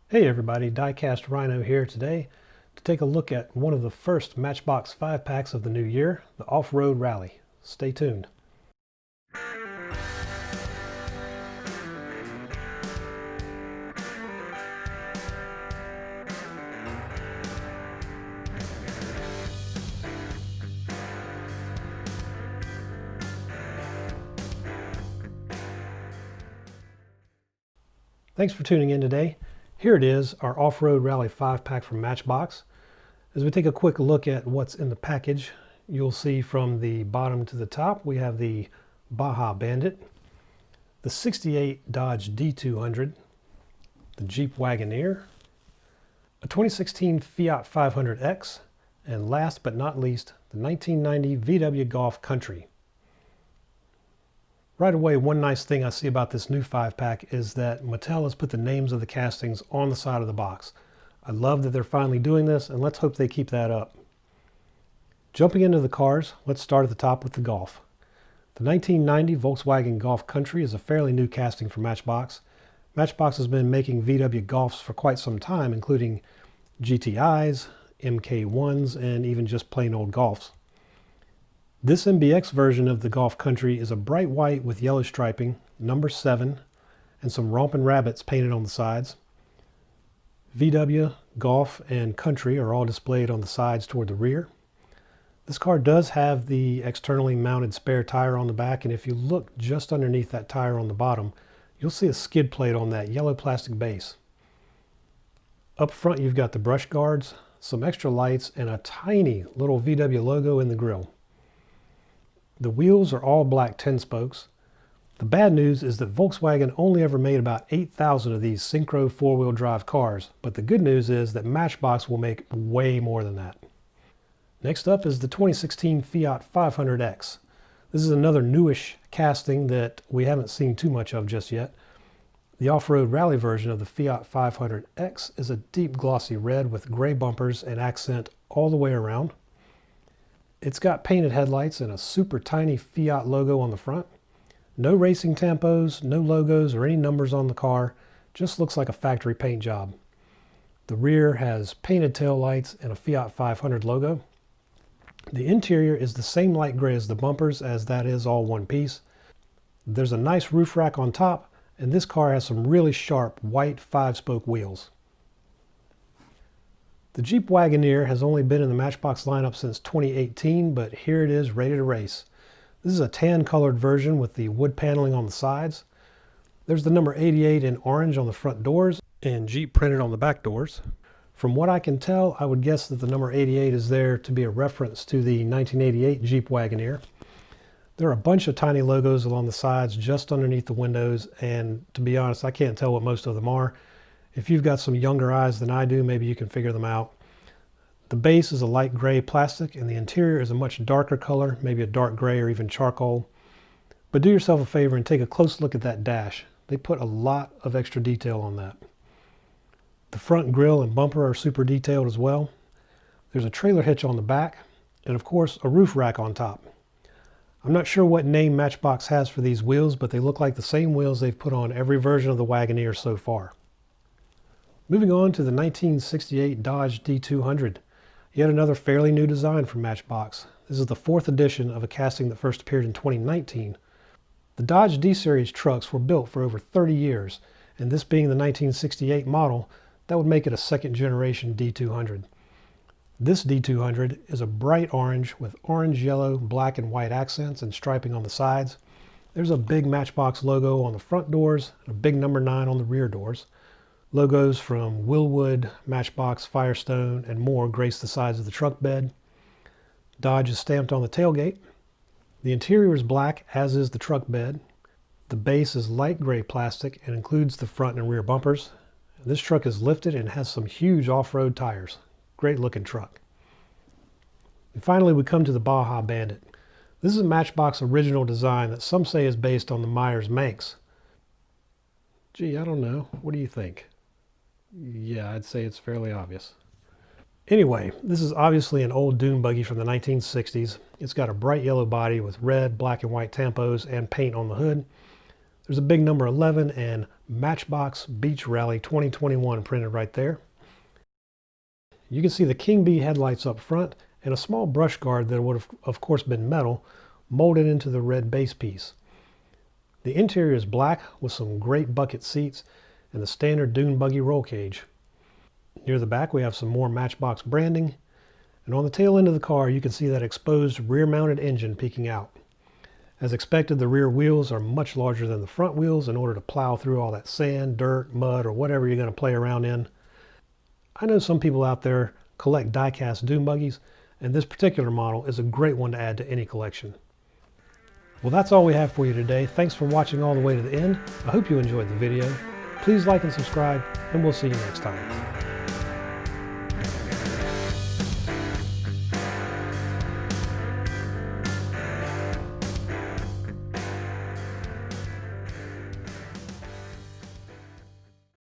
Hey everybody, Diecast Rhino here today to take a look at one of the first Matchbox 5-packs of the new year, the Off Road Rally. Stay tuned. Thanks for tuning in today. Here it is, our Off Road Rally 5-pack from Matchbox. As we take a quick look at what's in the package, you'll see from the bottom to the top we have the Baja Bandit, the '68 Dodge D-200, the JEEP Wagoneer, a 2016 Fiat 500X, and last but not least, the 1990 VW Golf Country. Right away, one nice thing I see about this new 5-pack is that Mattel has put the names of the castings on the side of the box. I love that they're finally doing this, and let's hope they keep that up. Jumping into the cars, let's start at the top with the Golf. The 1990 Volkswagen Golf Country is a fairly new casting for Matchbox. Matchbox has been making VW Golfs for quite some time, including GTIs, MK1s, and even just plain old Golfs. This MBX version of the Golf Country is a bright white with yellow striping, number 7, and some romping rabbits painted on the sides. VW, Golf, and Country are all displayed on the sides toward the rear. This car does have the externally mounted spare tire on the back, and if you look just underneath that tire on the bottom, you'll see a skid plate on that yellow plastic base. Up front you've got the brush guards, some extra lights, and a tiny little VW logo in the grille. The wheels are all black 10 spokes. The bad news is that Volkswagen only ever made about 8,000 of these synchro four-wheel drive cars, but the good news is that Matchbox will make way more than that. Next up is the 2016 Fiat 500X. This is another newish casting that we haven't seen too much of just yet. The off-road rally version of the Fiat 500X is a deep glossy red with gray bumpers and accent all the way around. It's got painted headlights and a super tiny Fiat logo on the front. No racing tampos, no logos or any numbers on the car, just looks like a factory paint job. The rear has painted tail lights and a Fiat 500 logo. The interior is the same light gray as the bumpers, as that is all one piece. There's a nice roof rack on top, and this car has some really sharp white 5-spoke wheels. The JEEP Wagoneer has only been in the Matchbox lineup since 2018, but here it is ready to race. This is a tan-colored version with the wood paneling on the sides. There's the number 88 in orange on the front doors and Jeep printed on the back doors. From what I can tell, I would guess that the number 88 is there to be a reference to the 1988 JEEP Wagoneer. There are a bunch of tiny logos along the sides just underneath the windows, and to be honest, I can't tell what most of them are. If you've got some younger eyes than I do, maybe you can figure them out. The base is a light gray plastic and the interior is a much darker color, maybe a dark gray or even charcoal. But do yourself a favor and take a close look at that dash. They put a lot of extra detail on that. The front grille and bumper are super detailed as well. There's a trailer hitch on the back and of course a roof rack on top. I'm not sure what name Matchbox has for these wheels, but they look like the same wheels they've put on every version of the Wagoneer so far. Moving on to the 1968 Dodge D-200. Yet another fairly new design from Matchbox. This is the 4th edition of a casting that first appeared in 2019. The Dodge D-Series trucks were built for over 30 years, and this being the 1968 model, that would make it a second generation D-200. This D-200 is a bright orange with orange, yellow, black, and white accents and striping on the sides. There's a big Matchbox logo on the front doors and a big number 9 on the rear doors. Logos from Willwood, Matchbox, Firestone, and more grace the sides of the truck bed. Dodge is stamped on the tailgate. The interior is black, as is the truck bed. The base is light gray plastic and includes the front and rear bumpers. This truck is lifted and has some huge off-road tires. Great looking truck. And finally we come to the Baja Bandit. This is a Matchbox original design that some say is based on the Myers Manx. Gee, I don't know. What do you think? Yeah, I'd say it's fairly obvious. Anyway, this is obviously an old dune buggy from the 1960s. It's got a bright yellow body with red, black, and white tampos and paint on the hood. There's a big number 11 and Matchbox Beach Rally 2021 printed right there. You can see the King Bee headlights up front and a small brush guard that would have, of course, been metal molded into the red base piece. The interior is black with some great bucket seats and the standard dune buggy roll cage. Near the back we have some more Matchbox branding, and on the tail end of the car you can see that exposed rear-mounted engine peeking out. As expected, the rear wheels are much larger than the front wheels in order to plow through all that sand, dirt, mud, or whatever you're going to play around in. I know some people out there collect diecast dune buggies, and this particular model is a great one to add to any collection. Well, that's all we have for you today. Thanks for watching all the way to the end. I hope you enjoyed the video. Please like and subscribe, and we'll see you next time.